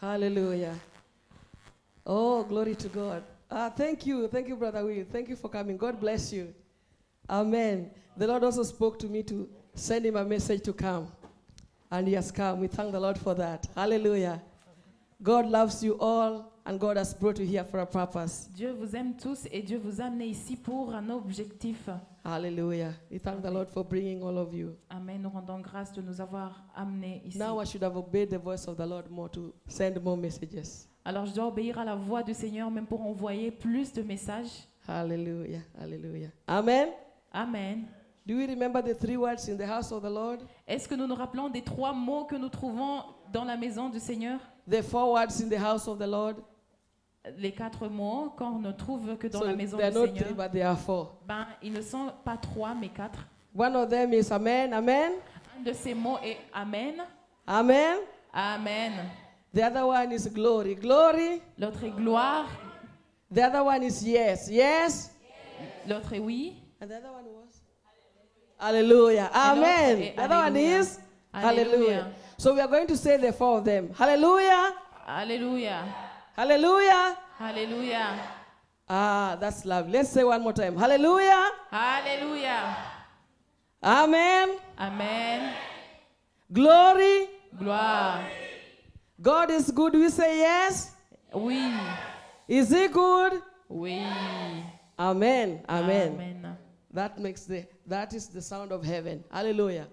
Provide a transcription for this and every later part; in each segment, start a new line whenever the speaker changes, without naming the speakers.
Hallelujah. Oh, glory to God. Thank you, Brother Will. Thank you for coming. God bless you. Amen. The Lord also spoke to me to send him a message to come. And he has come. We thank the Lord for that. Hallelujah. God loves you all, and God has brought you here for a purpose.
Dieu vous aime tous et Dieu vous a amené ici pour un objectif.
Hallelujah. We thank the Lord for bringing all of you.
Amen. Nous rendons grâce de nous avoir amenés ici.
Now I should have obeyed the voice of the Lord more to send more messages.
Alors je dois obéir à la voix du Seigneur même pour envoyer plus de messages.
Hallelujah. Hallelujah. Amen.
Amen.
Do we remember the 3 words in the house of the Lord?
Est-ce que nous nous rappelons des 3 mots que nous trouvons dans la maison du Seigneur?
The 4 words in the house of the Lord?
Les 4 mots qu'on ne trouve que dans
So
la maison
they are
du
not
Seigneur.
3, but they are 4.
Ben, ils ne sont pas 3 mais 4.
One of them is Amen. Amen.
Un de ces mots est Amen.
Amen.
Amen.
The other one is glory. Glory.
L'autre est gloire.
The other one is yes. Yes.
L'autre est oui.
And the other one was? Hallelujah. Amen.
est
The other one
Alléluia.
is? Hallelujah. So we are going to say the 4 of them. Hallelujah.
Alléluia.
Hallelujah.
Alléluia.
That's lovely. Let's say one more time. Hallelujah.
Alléluia.
Amen.
Amen.
Glory.
Gloire.
God is good. We say yes.
Oui.
Is he good?
Oui.
Amen. Amen.
Amen.
That is the sound of heaven. Hallelujah.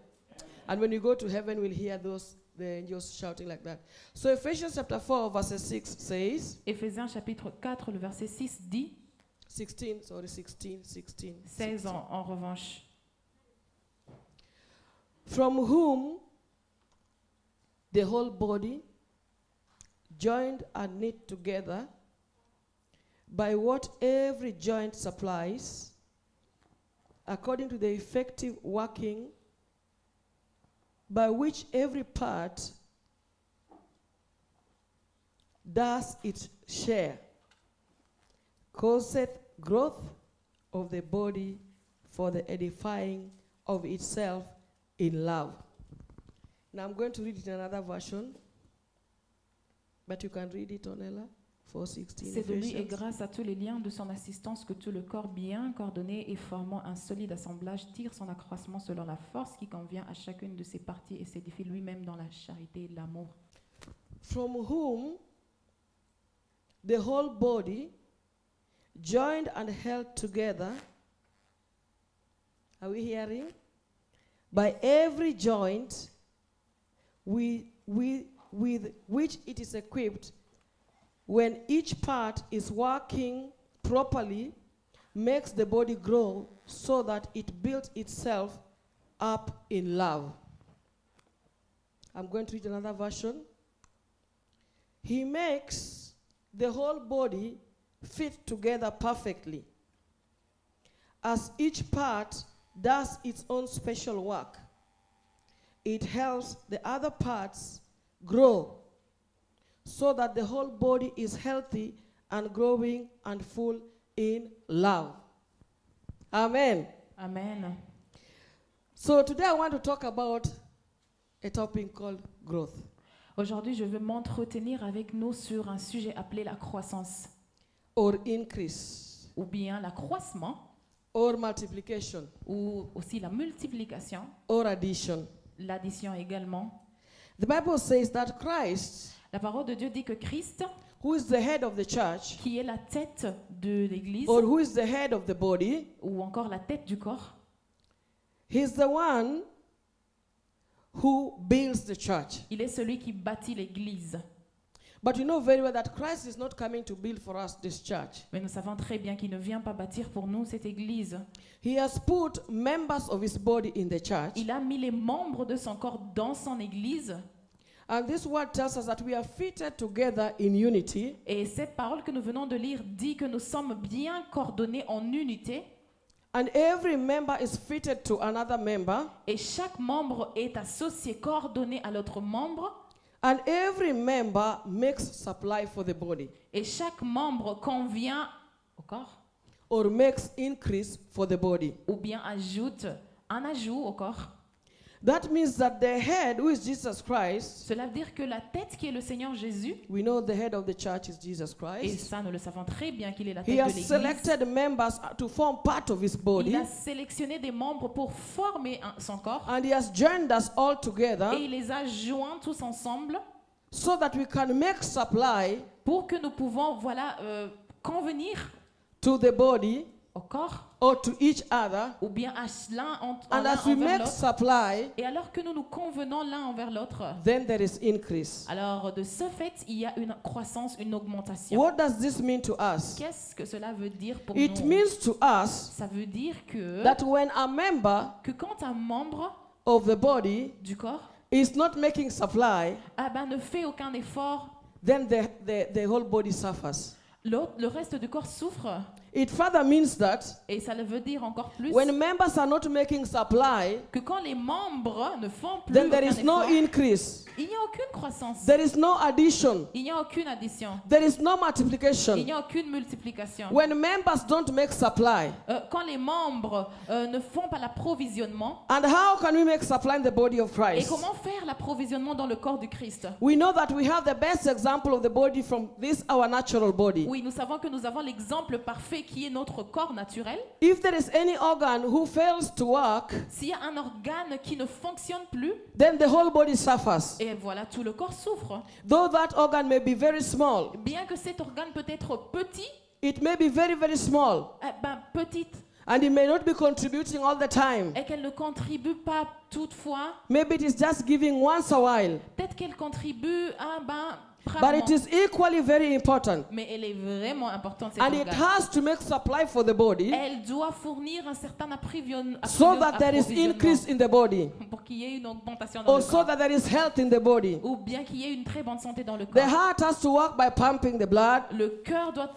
And when you go to heaven, we'll hear the angels shouting like that. So Ephesians chapter 4, verse 6 says,
Éphésiens chapitre 4, le verset 6 dit,
16
en revanche.
From whom the whole body, joined and knit together by what every joint supplies, according to the effective working by which every part does its share, causeth growth of the body for the edifying of itself in love. Now I'm going to read it in another version, but you can read it, Onella.
C'est de lui et grâce à tous les liens de son assistance que tout le corps bien coordonné et formant un solide assemblage tire son accroissement selon la force qui convient à chacune de ses parties et s'édifie lui-même dans la charité et l'amour.
From whom the whole body, joined and held together, are we hearing? By every joint with which it is equipped, when each part is working properly, makes the body grow so that it builds itself up in love. I'm going to read another version. He makes the whole body fit together perfectly, as each part does its own special work. It helps the other parts grow so that the whole body is healthy and growing and full in love. Amen.
Amen.
So today I want to talk about a topic called growth.
Aujourd'hui, je veux m'entretenir avec nous sur un sujet appelé la croissance.
Or increase.
Ou bien l'accroissement.
Or multiplication.
Ou aussi la multiplication.
Or addition.
L'addition également.
The Bible says that Christ,
la parole de Dieu dit que Christ,
who is the head of the church,
qui est la tête de l'église,
or who is the head of the body,
ou encore la tête du corps,
he is the one who builds the church.
Il est celui qui bâtit l'église.
But you know very well that Christ is not coming to build for us this church.
Mais nous savons très bien qu'il ne vient pas bâtir pour nous cette église.
He has put members of his body in the church.
Il a mis les membres de son corps dans son église.
And this word tells us that we are fitted together in unity.
Et cette parole que nous venons de lire dit que nous sommes bien coordonnés en unité.
And every member is fitted to another member.
Et chaque membre est associé, coordonné à l'autre membre.
And every member makes supply for the body.
Et chaque membre convient au corps.
Or makes increase for the body.
Ou bien ajoute un ajout au corps.
That means that the head, who is Jesus Christ,
Cela veut dire que la tête qui est le Seigneur Jésus,
we know the head of the church is Jesus
et
Christ.
ça nous le savons très bien qu'il est la
He
tête de
has
l'Église.
selected members to form part of his
Il
body,
a sélectionné des membres pour former son corps
and he has joined us all together
et il les a joints tous ensemble
so that we can make supply
pour que nous pouvons convenir
to the body
au corps
or to each other.
ou bien à l'un
And
l'un
as we
envers
make
l'autre.
supply,
Et alors que nous nous convenons l'un envers l'autre,
then there is increase.
alors de ce fait, il y a une croissance, une augmentation.
What does this mean to us?
Qu'est-ce que cela veut dire pour
It
nous?
means to us
Ça veut dire
that when a member
que quand un membre
of the body
du corps
is not making supply,
ne fait aucun effort,
then the whole body suffers.
le reste du corps souffre.
It further means that
Et ça veut dire encore plus
when members are not making supply,
que quand les membres ne font plus
then there
aucun
is no
effort,
increase.
il n'y a aucune croissance,
There is no addition.
il n'y a aucune addition,
There is no
il n'y
multiplication.
a aucune multiplication.
When members don't make supply,
Quand les membres ne font pas l'approvisionnement,
and how can we make supply in the body of
et
Christ?
comment faire l'approvisionnement dans le corps du Christ?
We know that we have the best example of the body from this, our natural body.
Oui, nous savons que nous avons l'exemple parfait qui est notre corps naturel.
If there is any organ who fails to work,
S'il y a un organe qui ne fonctionne plus,
then the whole body suffers.
et voilà, tout le corps souffre.
Though that organ may be very small,
Bien que cet organe peut être petit,
it may be very, very small,
petite,
and it may not be contributing all the time.
et qu'elle ne contribue pas toutefois,
Maybe it is just giving once a while,
peut-être qu'elle contribue
but
rarement.
it is equally very important.
Mais elle est vraiment importante, cet
And it
organe.
has to make supply for the body
Elle doit fournir un certain
so that there is increase in the body,
pour qu'il y ait une augmentation dans
or
le
so
corps.
that there is health in the body.
Ou bien qu'il y ait une très bonne santé dans le
The
corps.
heart has to work by pumping the blood.
Le cœur doit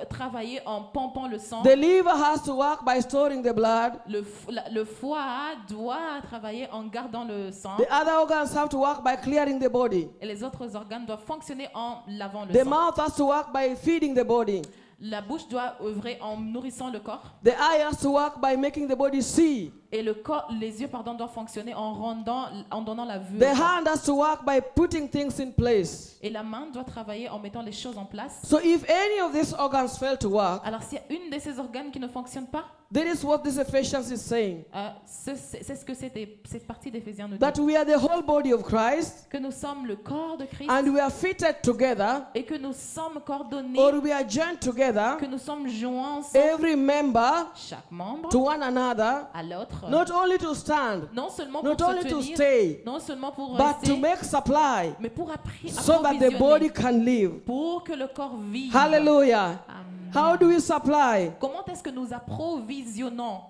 travailler en pompant le sang.
The liver has to work by storing the blood.
Le foie doit travailler en gardant le sang.
The other organs have to work by clearing the body.
Et les autres organes doivent fonctionner en lavant le
The
sang.
mouth has to work by feeding the body.
La bouche doit œuvrer en nourrissant le corps.
The eye has to work by making the body see.
Et les yeux doivent fonctionner en donnant la vue.
The hand has to work by putting things in place.
Et la main doit travailler en mettant les choses en place.
So if any of these organs fail to work,
Alors s'il y a une de ces organes qui ne fonctionne pas,
that is what this Ephesians is saying.
c'est ce que cette partie d'Éphésiens nous dit.
That we are the whole body of Christ,
Que nous sommes le corps de Christ
and we are fitted together,
et que nous sommes coordonnés,
or we are joined together,
que nous sommes joints ensemble,
every member
chaque membre
to one another,
à l'autre.
not only to stand,
Non seulement
not
pour se
only to
tenir,
stay,
non seulement pour
but to
rester,
make supply
mais pour
so that the body
approvisionner,
can live.
pour que le corps vive.
Hallelujah.
Amen.
How do we supply?
Comment est-ce que nous approvisionnons?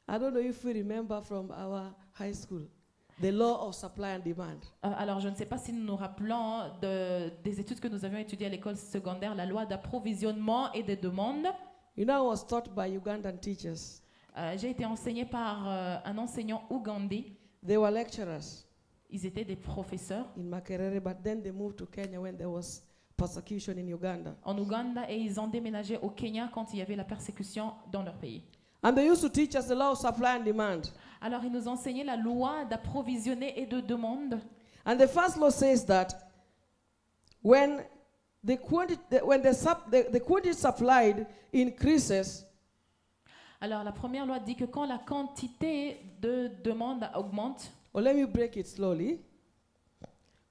I don't know if we remember from our high school the law of supply and demand.
Alors, je ne sais pas si nous nous rappelons des études que nous avions étudiées à l'école secondaire, la loi d'approvisionnement et de demande.
You know, I was taught by Ugandan teachers.
J'ai été enseignée par un enseignant ougandais.
They were lecturers
Ils étaient des professeurs
in Makerere, but then they moved to Kenya when there was persecution in Uganda.
en Ouganda et ils ont déménagé au Kenya quand il y avait la persécution dans leur pays.
And they used to teach us the law of supply and demand.
Alors, ils nous enseignaient la loi d'approvisionner et de demande.
And the first law says that when the quantity supplied increases,
Alors, la première loi dit que quand la quantité de demande augmente,
or let me break it slowly.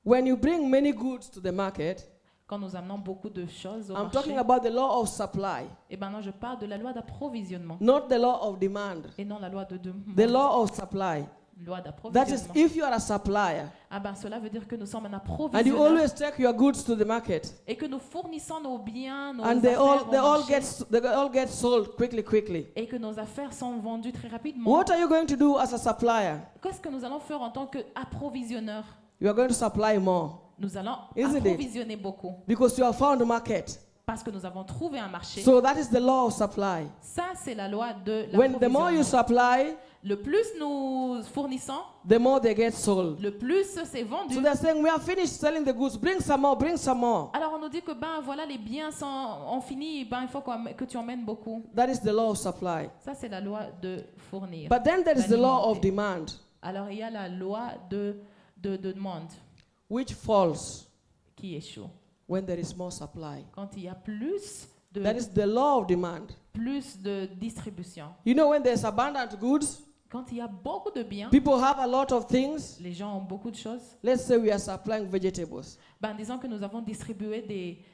When you bring many goods to the market,
quand nous amenons beaucoup de choses au
I'm
marché,
talking about the law of supply,
et ben non, je parle de la loi d'approvisionnement
not the law of demand.
et non la loi de demande.
The law of supply.
Loi
That is,
d'approvisionnement.
if you are a supplier
Ah ben, cela veut dire que nous sommes un
and you
approvisionneur
always take your goods to the market,
et que nous fournissons nos biens, nos
and they
affaires au marché,
all get sold quickly.
et que nos affaires sont vendues très rapidement.
What are you going to do as a supplier?
Qu'est-ce que nous allons faire en tant qu'approvisionneur?
You are going to supply more
Nous allons
Isn't it?
approvisionner beaucoup
because you have found a market.
parce que nous avons trouvé un marché.
So that is the law of supply.
Ça, c'est la loi de
When the more you
l'approvisionnement.
supply,
Le plus nous fournissons,
the more they get sold.
le plus c'est vendu.
So they're saying, we are finished selling the goods. Bring some more, bring some more.
Alors on nous dit que ben voilà les biens ont fini, ben il faut que tu emmènes beaucoup.
That is the law of supply.
Ça c'est la loi de fournir.
But then there is the law of
d'alimenter.
demand.
Alors il y a la loi de demande
which falls
qui échoue.
when there is more supply.
Quand il y a plus
That is the law of demand.
de distribution.
You know, when there's abundant goods,
Quand il y a beaucoup de biens,
people have a lot of things.
les gens ont beaucoup de choses.
Let's say we are supplying vegetables.
Ben, disons que nous avons distribué des...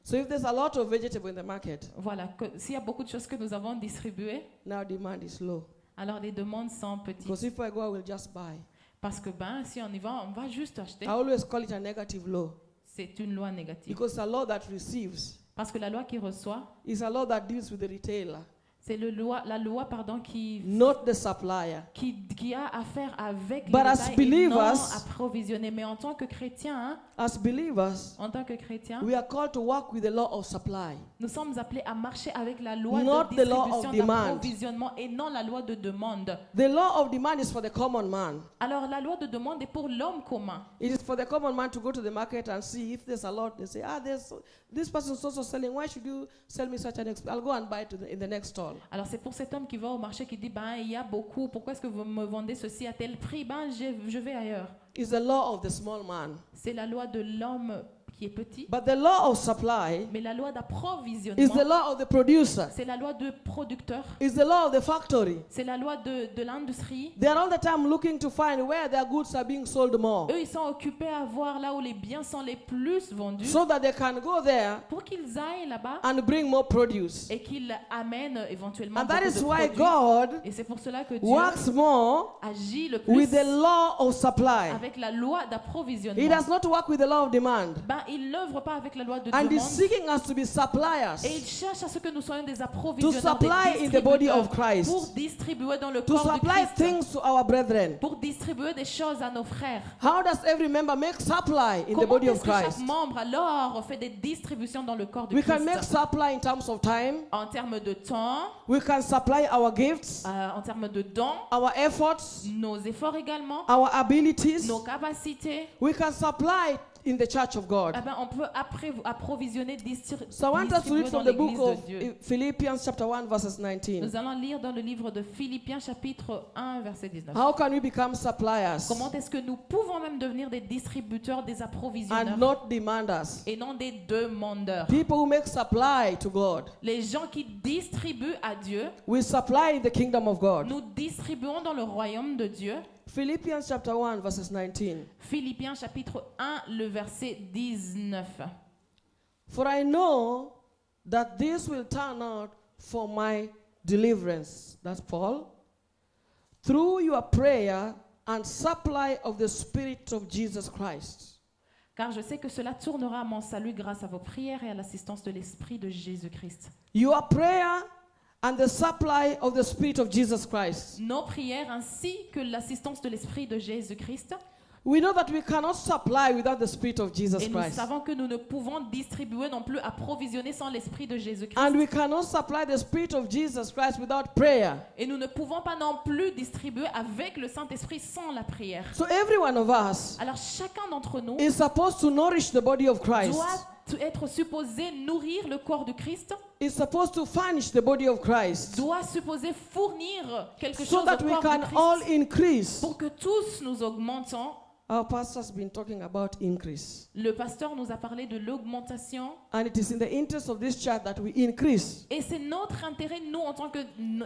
So if there's a lot of vegetables in the market,
Voilà, s'il y a beaucoup de choses que nous avons distribuées,
now demand is low.
alors les demandes sont petites.
Because if I go, I will just buy.
Parce que ben, si on y va, on va juste acheter.
I always call it a negative law.
C'est une loi négative.
Because it's a law that receives.
Parce que la loi qui reçoit,
It's a law that deals with the retailer,
c'est la loi qui
not the supplier.
qui a affaire avec
But
les
as
détails et non
believers-
approvisionner. Mais en tant que chrétien,
As believers,
we
we are called to work with the law of supply.
nous sommes appelés à marcher avec la loi
Not
de
the law of
distribution,
demand.
d'approvisionnement et non la loi de demande.
The law of demand is for the common man.
Alors la loi de demande est pour l'homme commun.
It is for the common man to go to the market and see if there's a lot. They say, there's this person is also selling. Why should you sell me such an I'll go and buy it in the next stall.
Alors c'est pour cet homme qui va au marché qui dit ben il y a beaucoup, pourquoi est-ce que vous me vendez ceci à tel prix? Ben je vais ailleurs.
It's the law of the small man.
C'est la loi de l'homme qui est petit.
But the law of supply
Mais la loi
is the
d'approvisionnement,
law of the producer.
c'est la loi de producteur,
It's the law of the factory.
c'est la loi de l'industrie.
They are all the time looking to find where their goods are being sold more,
Eux, ils sont occupés à voir là où les biens sont les plus vendus
so that they can go there
pour qu'ils aillent là-bas
and bring more produce.
et qu'ils amènent éventuellement
And that
beaucoup
is
de
why
produits.
God
Et c'est pour cela que Dieu
works more
agit le plus
with the law of supply.
avec la loi
He
d'approvisionnement.
does not work with the law of demand.
Ben, il n'œuvre pas avec la loi de
And
demande.
he's seeking us to be
Et il
suppliers,
cherche à ce que nous soyons des
to
approvisionneurs, des
supply in the body of
distributeurs, pour
Christ,
distribuer dans le
to
corps de
supply
Christ,
things to our brethren.
pour distribuer des choses à nos frères.
How does every member make supply in the
Comment
body
est-ce
of
que chaque
Christ?
membre alors fait des distributions dans le corps de
We can make
Christ?
supply in terms of time.
En termes de temps,
We can supply our gifts,
en termes de dons,
our efforts,
nos efforts également,
our abilities.
nos capacités.
We can supply in the church of God.
Eh ben, on peut approvisionner,
So I want us to read
distribuer dans
from the book
l'église de
of
Dieu.
Philippians chapter 1 verses 19.
Nous allons lire dans le livre de Philippiens chapitre 1 verset 19.
How can we become suppliers
Comment est-ce que nous pouvons même devenir des distributeurs, des approvisionneurs
and not demanders?
et non des demandeurs?
People who make supply to God.
Les gens qui distribuent à Dieu,
We supply in the kingdom of God.
nous distribuons dans le royaume de Dieu.
Philippians chapter 1 verses 19.
Philippiens chapitre 1, le verset 19.
For I know that this will turn out for my deliverance. That's Paul. Through your prayer and supply of the Spirit of Jesus Christ.
Car je sais que cela tournera à mon salut grâce à vos prières et à l'assistance de l'Esprit de Jésus-Christ.
Your prayer and the supply of the Spirit of Jesus Christ.
Nos prières ainsi que l'assistance de l'Esprit de Jésus-Christ.
We know that we cannot supply without the Spirit of Jesus
Et nous
Christ.
savons que nous ne pouvons distribuer non plus, approvisionner sans l'Esprit de Jésus-Christ.
And we cannot supply the Spirit of Jesus Christ without prayer.
Et nous ne pouvons pas non plus distribuer avec le Saint-Esprit sans la prière.
So every one of us
Alors chacun d'entre nous
is supposed to nourish the body of Christ.
doit être supposé nourrir le corps de Christ,
Is supposed to furnish the body of Christ
doit supposé fournir quelque
so
chose
that
au
we
corps
can
de Christ
all increase.
pour que tous nous augmentons.
Our pastor's been talking about increase.
Le pasteur nous a parlé de l'augmentation
And it is in the interest of this church that we increase.
et c'est notre intérêt, nous, en tant que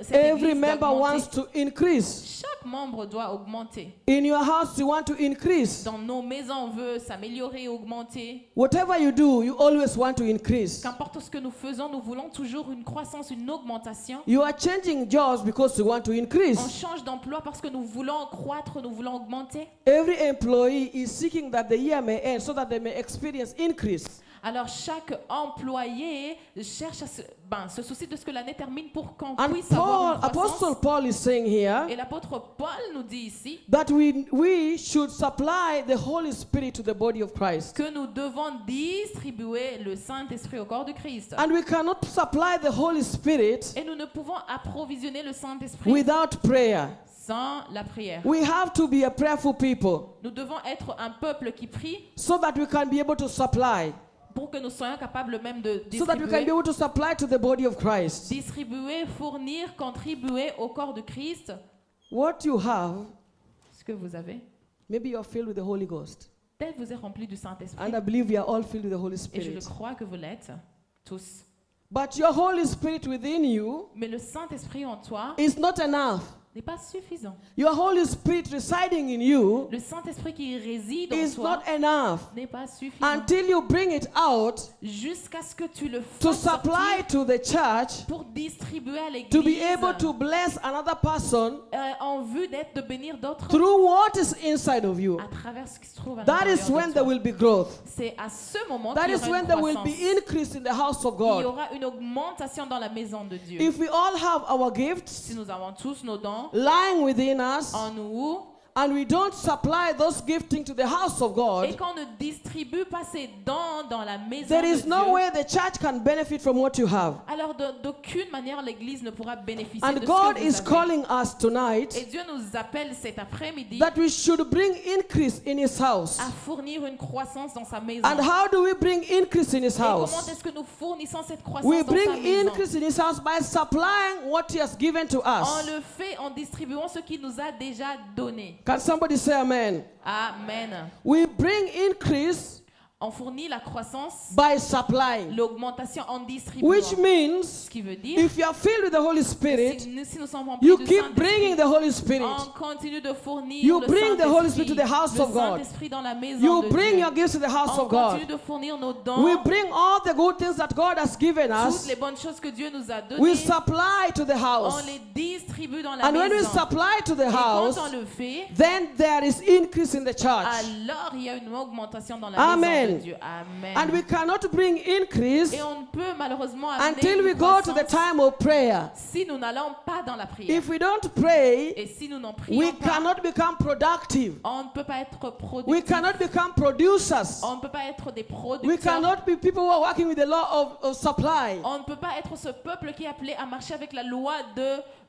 cette
Every
église,
member
d'augmenter.
wants to increase.
Chaque membre doit augmenter.
In your house, you want to increase.
Dans nos maisons, on veut s'améliorer, augmenter.
Whatever you do, you always want to increase.
Qu'importe ce que nous faisons, nous voulons toujours une croissance, une augmentation.
You are changing jobs because you want to
On
increase.
change d'emploi parce que nous voulons croître, nous voulons augmenter.
Every employee is seeking that the year may end so that they may experience increase.
Alors chaque employé cherche à se soucie de ce que l'année termine pour qu'on
And
puisse avoir une
Apostle
croissance.
Paul is saying here
Et l'apôtre Paul nous dit ici
that we should supply the Holy Spirit to the body of Christ.
que nous devons distribuer le Saint-Esprit au corps de Christ.
And we cannot supply the Holy Spirit
Et nous ne pouvons approvisionner le Saint-Esprit
without prayer.
sans la prière.
We have to be a prayerful people
Nous devons être un peuple qui prie
so that we can be able to supply,
pour que nous soyons capables même de
so that we can be
distribuer,
able to supply to the body of Christ.
distribuer, fournir, contribuer au corps de Christ
What you have
ce que vous avez.
Maybe you are filled with the Holy Ghost.
Peut-être vous êtes rempli du Saint-Esprit.
And I believe we are all filled with the Holy
Et je le
Spirit.
crois que vous l'êtes, tous.
But your Holy Spirit within you
Mais le Saint-Esprit en toi
is not enough.
n'est pas suffisant.
Your Holy Spirit residing in you
Le Saint-Esprit qui réside en
is
toi
not enough
n'est pas suffisant.
until you bring it out
Jusqu'à ce que tu le
to
fasses
supply
sortir
to the church,
pour distribuer à l'église
to be able to bless another person
en vue de bénir d'autres
through what is inside of you.
à travers ce qui se trouve à
That is
l'intérieur
when
de
there
toi.
will be growth.
C'est à ce moment
That
qu'il y
is
aura
when
une
there will
croissance.
be increase in the house of
Il y
God.
aura une augmentation dans la maison de Dieu.
If we all have our
Si
gifts
nous avons tous nos dons
lying within us
en nous
and we don't supply those gifting to the house of
et
God,
qu'on ne distribue pas ces dons dans la maison
there
de
is
Dieu,
no way the church can benefit from what you have.
alors d'aucune manière l'église ne pourra bénéficier
And
de ce
God
que vous
is
avez.
calling us
Et
tonight
Dieu nous appelle cet après-midi
that we should bring increase in His house.
à fournir une croissance dans sa maison.
And how do we bring increase in His
Et comment
house?
est-ce que nous fournissons cette croissance
We
dans sa
bring
maison?
increase in His house by supplying what He has given to
On
us.
le fait en distribuant ce qu'il nous a déjà donné.
Can somebody say amen?
Amen.
We bring increase
On fournit la croissance,
by supplying,
l'augmentation en distribuant.
which means
Ce qui veut dire
if you are filled with the Holy Spirit,
si nous sommes remplis
you
du
keep bringing
Saint-Esprit,
the Holy Spirit.
on continue de fournir
You
le
bring the Holy Spirit to the
Saint-Esprit,
house
le
of God.
Saint-Esprit dans la maison
You
de
bring
Dieu.
your gifts to the house
On
of God.
continue de fournir nos dons,
We bring all the good things that God has given
toutes
us.
les bonnes choses que Dieu nous a données,
We supply to the
on
house.
les distribue dans la
And when we
maison.
supply to the
Et
house,
quand on le fait,
then there is increase in the church.
alors il y a une augmentation dans la
Amen.
maison de Dieu. Amen.
And we cannot bring increase
Et on ne peut malheureusement amener
until we
une
go to the
croissance
time of prayer.
si nous n'allons pas dans la prière.
If we don't pray,
Et si nous n'en
we
prions pas,
cannot become productive.
on ne peut pas être
We
productif.
cannot become producers.
On ne peut pas être des
We
producteurs.
cannot be people who are working with the law of supply.
On ne peut pas être ce peuple qui est appelé à marcher avec la loi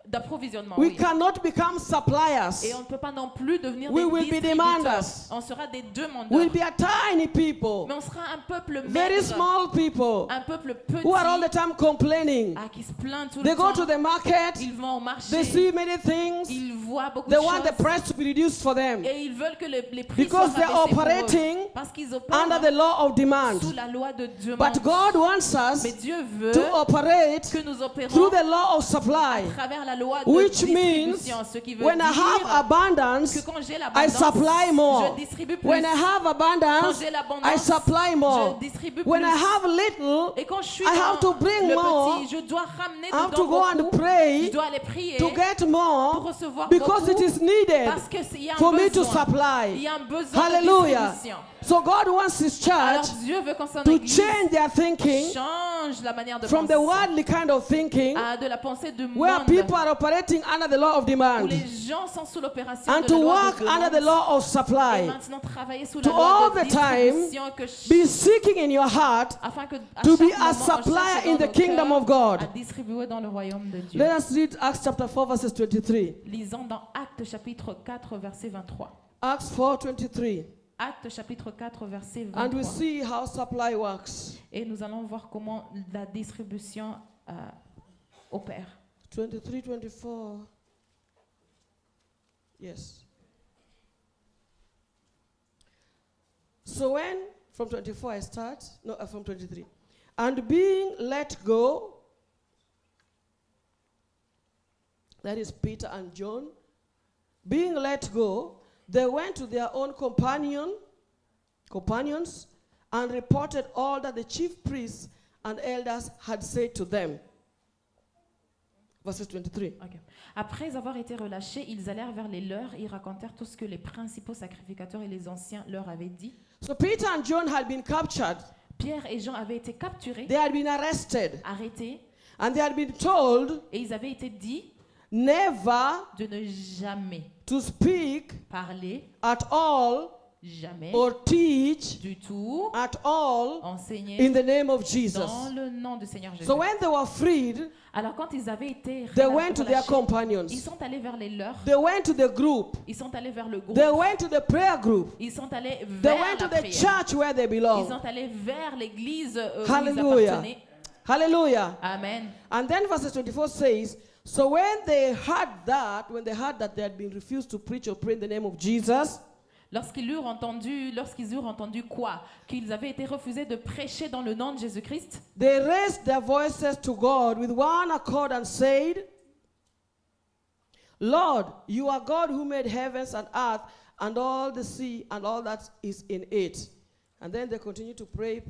d'approvisionnement.
We
Oui.
cannot become suppliers.
Et on ne peut pas non plus devenir
We
des
will be
distributeurs.
demanders.
On sera des demandeurs.
We'll be a tiny people,
Mais on sera un peuple
very
maigre,
small people
un peuple petit
who are all the time complaining.
qui se plaint tout
They
le
go
temps.
to the market,
Ils vont au
they
marché,
see many things,
ils voient beaucoup
they
de
want the
choses
price to be reduced for them
et ils veulent que les prix
because
soient
they're
rabaissés pour eux.
operating
Parce qu'ils opèrent
under the law of demand.
sous la loi de Dieu.
But God wants us
Mais Dieu veut
to operate
que nous opérons
through the law of
à
supply,
travers la loi de
which
distribution,
means
ce qui veut
when I
dire
have abundance,
que quand j'ai
I
l'abondance,
supply more.
je distribue plus.
When I have
Quand
abundance,
j'ai
I
l'abondance,
supply more.
je distribue
When
plus.
I have little,
Et quand je suis
I have
dans
to bring
le
more.
petit, je dois ramener
I have
dedans
to go and
beaucoup.
pray
Je dois aller prier
to get
pour
more
recevoir
because
beaucoup,
it is needed
parce qu'il y a un
for me to
besoin. Il
supply.
y a un besoin
Hallelujah.
de distribution.
So God wants His
Alors
church
Dieu veut qu'on s'en
to
église
change their thinking
change la manière de
from the
penser
worldly kind of thinking
de la pensée du
where
monde
people are operating under the law of
où
demand
les gens sont sous l'opération
and
de
to
la loi
work
de
under the
demande.
law of
Et
supply.
maintenant travailler sous
To
la loi
all
de
the time
distribution que
Be seeking in your heart
afin que à
to
chaque
be a
moment, on cherche
supplier
dans
in the
nos
kingdom
cœurs
of God.
à distribuer dans le royaume de Dieu.
Let us read Acts chapter 4 verses 23.
Lisons dans Actes chapitre 4 verset 23.
Acts 4:23.
Actes chapitre 4 verset
And we
23.
see how supply works.
Et nous allons voir comment la distribution opère.
23, 24. Yes. So when, from 24 I start, no, from 23. And being let go, that is Peter and John, being let go, they went to their own companions and reported all that the chief priests and elders had said to them. Verse 23.
Okay. Après avoir été relâchés, ils allèrent vers les leurs et racontèrent tout ce que les principaux sacrificateurs et les anciens leur avaient dit.
So Peter and John had been captured.
Pierre et Jean avaient été capturés,
They had been arrested.
arrêtés,
And they had been told
et ils avaient été dit
never
de ne jamais
to speak
parler,
at all
jamais,
or teach
du tout,
at all
enseigner
in the name of Jesus.
dans le nom du Seigneur Jésus.
So when they were freed,
Alors quand ils avaient été
they went to their
relâchés,
companions.
ils sont allés vers les leurs,
They went to the group.
ils sont allés vers le groupe,
They went to the prayer group.
ils sont allés
They
vers
went to
la
the
prière,
church where they
ils
belong.
sont allés vers l'église où ils
Hallelujah.
appartenaient.
Hallelujah.
Amen.
And then verse 24 says, So when they heard that they had been refused to preach or pray in the name of Jesus,
lorsqu'ils eurent entendu quoi? Qu'ils avaient été refusés de prêcher dans le nom de Jésus-Christ.
they raised their voices to God with one accord and said, Lord, you are God who made heavens and earth and all the sea and all that is in it. And then they continue to pray.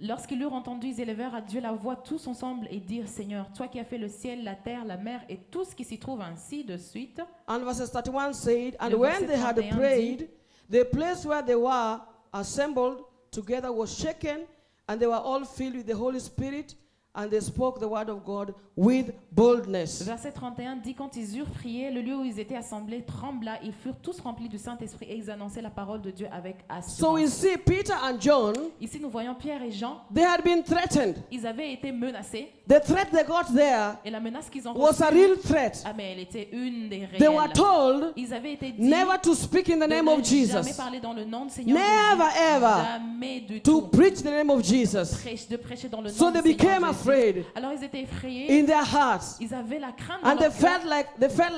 Lorsqu'ils eurent entendu, ils élevèrent à Dieu la voix tous ensemble et dirent, Seigneur, toi qui as fait le ciel, la terre, la mer et tout ce qui s'y trouve, ainsi de suite.
And verse 31 said, And
Le
when
verset
they had
31
prayed, the place where they were assembled together was shaken, and they were all filled with the Holy Spirit, and they spoke the word of God with boldness.
Verset 31 dit, quand ils eurent prié, le lieu où ils étaient assemblés trembla, ils furent tous remplis du Saint-Esprit et ils annonçaient la parole de Dieu avec
So we
assurance.
see Peter and John,
Ici, nous voyons Pierre et Jean,
they had been threatened.
ils avaient été menacés
The threat they got there
et la menace qu'ils ont
was a
reçue,
real threat.
mais elle était une des
They were
réelles.
told
Ils avaient été dit
never to speak in the
de
name
ne
of
jamais
Jesus,
parler dans le nom de Seigneur
Never,
Jésus,
ever
jamais du
to
tout.
preach the name of Jesus.
De prêcher dans le nom
So
de
they
Seigneur
became
Jésus.
afraid
Alors ils étaient effrayés,
in their hearts,
ils avaient la crainte dans
and they
leur cœur.
felt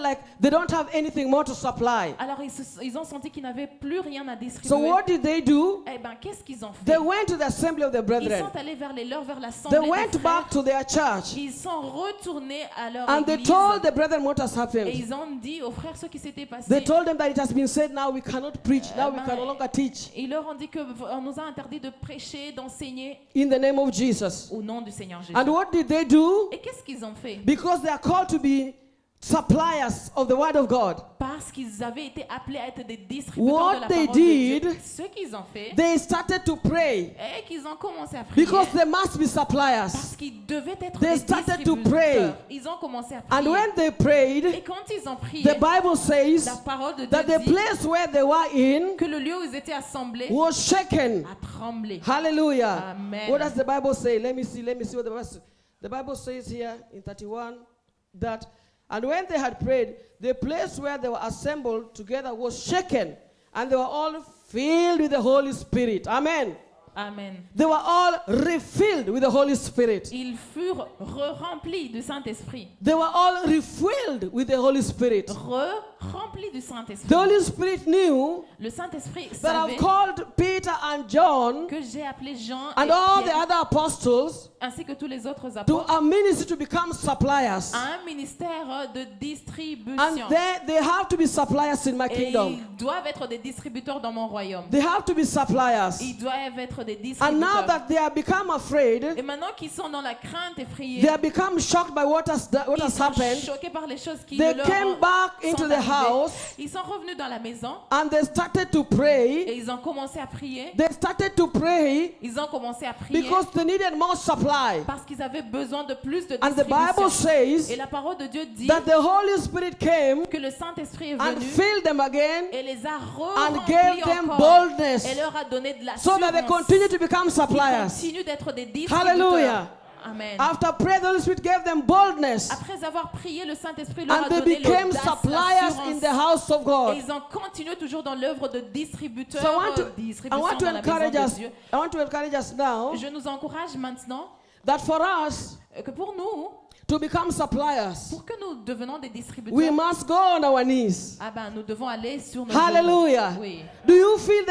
like they don't have anything more to supply.
Alors ils ont senti qu'ils n'avaient plus rien à distribuer.
So what did they do?
Eh ben qu'est-ce qu'ils ont fait?
They went to the assembly of the
Ils
brethren.
sont allés vers vers
They
l'assemblée des
went
frères.
back to their church,
Ils sont retournés à leur
and they
église
told the brethren what has
et
happened.
ils ont dit aux frères ce qui s'était passé.
They told them that it has been said, now we cannot preach, now we can no longer teach
Ils leur ont dit qu'on nous a interdit de prêcher, d'enseigner
in the name of Jesus.
au nom du Seigneur Jésus.
And what did they do?
Et qu'est-ce qu'ils ont fait?
Because they are called to be suppliers of the word of God.
Parce qu'ils avaient été appelés à être des distributeurs
What
de la
they
parole de Dieu.
did,
Ce qu'ils ont fait,
They started to pray
et qu'ils ont commencé à prier.
because they must be suppliers.
Parce qu'ils devaient être
They
des
started to
distributeurs.
pray.
Ils ont commencé à prier.
And when they prayed,
Et quand ils ont prié,
the Bible says
la parole de Dieu
that the
dit
place where they were in
que le lieu où ils étaient assemblés
was shaken.
a tremblé.
Hallelujah.
Amen.
What does the Bible say? Let me see what the Bible says here in 31 that, and when they had prayed, the place where they were assembled together was shaken, and they were all filled with the Holy Spirit. Amen.
Amen.
They were all refilled with the Holy Spirit.
Ils furent remplis du Saint-Esprit.
They were all refilled with the Holy Spirit.
Remplis du Saint-Esprit.
The Holy Spirit knew
Le Saint-Esprit
that
savait
I've called Peter and John
que j'ai appelé Jean
and
et
all the
Pierre,
other apostles
ainsi que tous les autres
to
apôtres,
a ministry to become suppliers.
à un ministère de distribution.
And they have to be suppliers in my
Et
kingdom.
ils doivent être des distributeurs dans mon royaume.
They have to be suppliers.
Ils doivent être des
And now
distributeurs.
that they have become afraid,
Et maintenant qu'ils sont dans la crainte effrayée,
they have become shocked by what has
ils sont
happened.
choqués par les choses qui
They
leur
came back into
sont
the
arrivées.
house
Ils sont revenus dans la maison
and they started to pray.
et ils ont commencé à prier.
They started to pray
Ils ont commencé à prier
because they needed more supply.
parce qu'ils avaient besoin de plus de
And the Bible
distribution.
says
Et la parole de Dieu dit
that the Holy Spirit came
que le Saint-Esprit est
and
venu
filled them again
et les a
and
remplis
gave them
encore
boldness
et leur a donné de
so that they
l'assurance.
continue to become
Ils
suppliers.
continuent d'être des distributeurs.
Hallelujah.
Amen.
After prayer, the Holy Spirit gave them boldness
Après avoir prié, le Saint-Esprit leur a
and they
donné
became
l'audace,
suppliers in the
l'assurance.
house of
Et
God.
ils ont continué toujours dans l'œuvre de distributeur,
So I want to
distribution dans la maison
encourage
de
us.
Dieu.
I want to encourage us now
Je nous encourage maintenant
that for us
que pour nous,
to become suppliers,
pour que nous devenons des distributeurs,
we must go on our knees.
nous devons aller sur nos
Hallelujah.
genoux. Oui.
Do you feel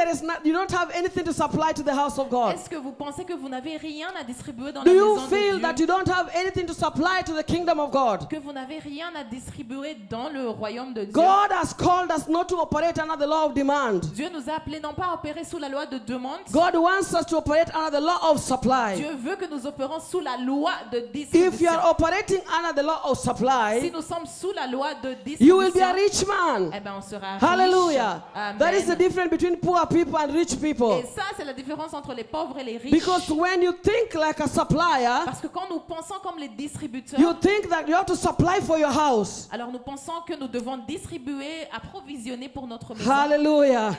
you don't have anything to supply to the house of God?
Est-ce que vous pensez que vous n'avez rien à distribuer dans
Do
la
you
maison de
feel that
Dieu?
you don't have anything to supply to the kingdom of God?
Que vous n'avez rien à distribuer dans le royaume de Dieu?
God has called us not to operate under the law of demand.
Dieu nous a appelés non pas à opérer sous la loi de demande.
God wants us to operate under the law of supply.
Dieu veut que nous opérons sous la loi de
If you
distribution.
are operating under the law of
Si
supply,
nous sommes sous la loi de
you will be a
distribution,
rich man.
eh ben on sera
Hallelujah.
riche. Amen.
That is the difference between poor people and rich people.
Et ça, c'est la différence entre les pauvres et les riches.
Because when you think like a supplier,
Parce que quand nous pensons comme les distributeurs,
you think that you have to supply for your house.
alors nous pensons que nous devons distribuer, approvisionner pour notre maison.
Hallelujah.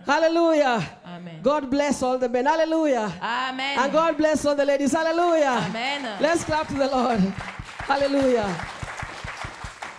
Hallelujah.
Amen.
God bless all the men. Hallelujah.
Amen.
And God bless all the ladies. Hallelujah.
Amen.
Let's clap to the Lord. Hallelujah.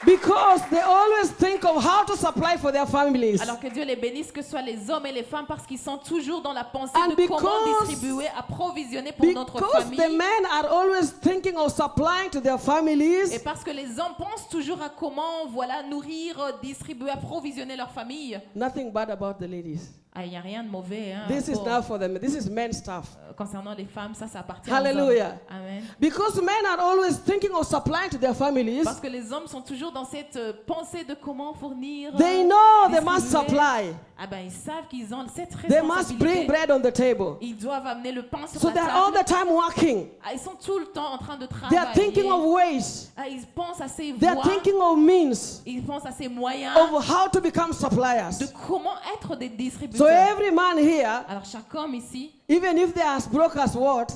Because they always think of how to supply for their families.
Alors que Dieu les bénisse, que ce soit les hommes et les femmes, parce qu'ils sont toujours dans la pensée
And
de comment distribuer, approvisionner pour notre
Because
famille.
the men are always thinking of supplying to their
Et
families,
parce que les hommes pensent toujours à comment, voilà, nourrir, distribuer, approvisionner leur famille.
nothing bad about the ladies.
Ah, il n'y a rien de mauvais hein,
This is
pour-
now for them. This is men's stuff.
concernant les femmes, ça appartient
Hallelujah.
aux hommes. Amen.
Because men are always thinking of supplying to their families,
Parce que les hommes sont toujours dans cette pensée de comment fournir.
they know they must
distribuer.
supply.
Ah ben, ils savent qu'ils ont cette
They must bring
responsabilité.
bread on the table.
Ils doivent amener le pain sur
So
la
they're all
table.
the time working.
Ah, ils sont tout le temps en train de
They are thinking
travailler.
of ways.
Ah, ils pensent à ces
They are
voies.
thinking of means
Ils pensent à ces moyens
of how to become
de
suppliers.
comment être des
So
distributeurs.
every man here,
Alors chaque homme ici,
even if they are as broke as what,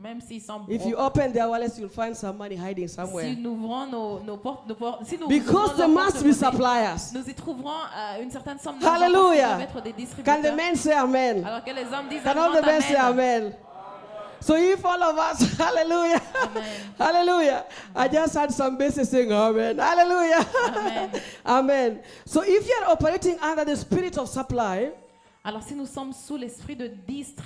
même s'ils sont
if you open their wallets, you'll find some money hiding
si
somewhere.
nous ouvrons nos portes, si nous
Because
ouvrons
there
nos
must be
porte-monnaie,
suppliers.
nous y trouverons une certaine somme d'argent
Hallelujah.
parce qu'ils doivent être des
Can the
distributeurs.
men say amen?
Alors que les hommes disent
Can
un
all the
grand
men say
amen.
amen? So if all of us, hallelujah,
Amen.
hallelujah. I just had some bases saying amen, hallelujah,
Amen.
amen. So if you are operating under the spirit of supply,
Alors si nous sommes sous l'esprit de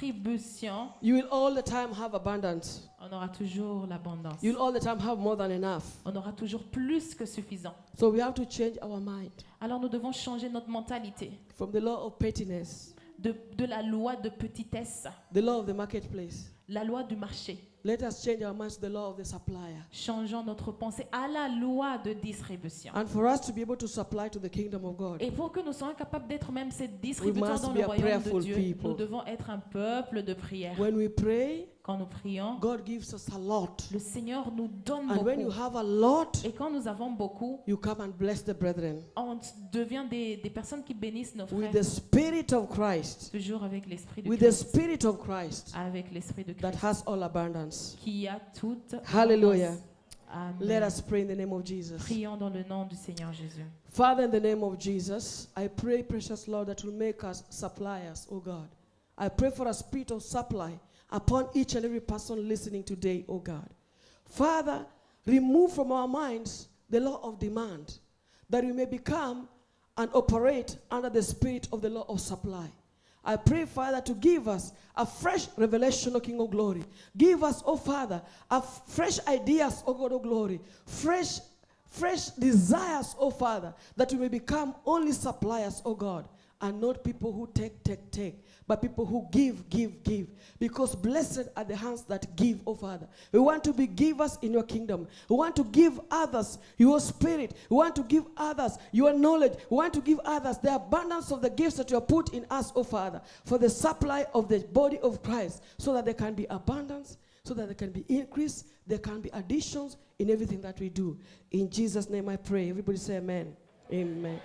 distribution,
you will all the time have abundance.
on aura toujours l'abondance.
You'll all the time have more than enough.
On aura toujours plus que suffisant.
So we have to change our mind
Alors nous devons changer notre mentalité
from the law of pettiness,
de la loi de petitesse,
the law of the marketplace.
la loi du marché.
Let us change our minds to the law of the supplier.
Changeons notre pensée à la loi de distribution.
And for us to be able to supply to the kingdom of God,
Et pour que nous soyons capables d'être même ces
We
distributeurs
must
dans
be
le
a
royaume
prayerful
de Dieu,
people.
nous devons être un peuple de prière.
when we pray,
Quand nous prions,
God gives us a lot.
le Seigneur nous donne
And when you
beaucoup.
have a lot,
Et quand nous avons beaucoup,
you come and bless the brethren
on devient des personnes qui bénissent nos
with
frères.
the spirit of Christ,
Toujours avec l'esprit de
with the
Christ.
spirit of Christ
Avec l'esprit de
that
Christ.
has all abundance.
Qui a toute
Hallelujah.
abondance. Amen.
Let us pray in the name of Jesus.
Prions dans le nom du Seigneur Jésus.
Father, in the name of Jesus, I pray, precious Lord, that will make us suppliers, oh God. I pray for a spirit of supply upon each and every person listening today, oh God. Father, remove from our minds the law of demand, that we may become and operate under the spirit of the law of supply. I pray, Father, to give us a fresh revelation, O King of Glory. Give us, oh Father, fresh ideas, O God of Glory. Fresh desires, oh Father, that we may become only suppliers, oh God, and not people who take, but people who give. Because blessed are the hands that give, oh Father. We want to be givers in your kingdom. We want to give others your spirit. We want to give others your knowledge. We want to give others the abundance of the gifts that you have put in us, oh Father, for the supply of the body of Christ, so that there can be abundance, so that there can be increase, there can be additions in everything that we do. In Jesus' name I pray. Everybody say amen. Amen.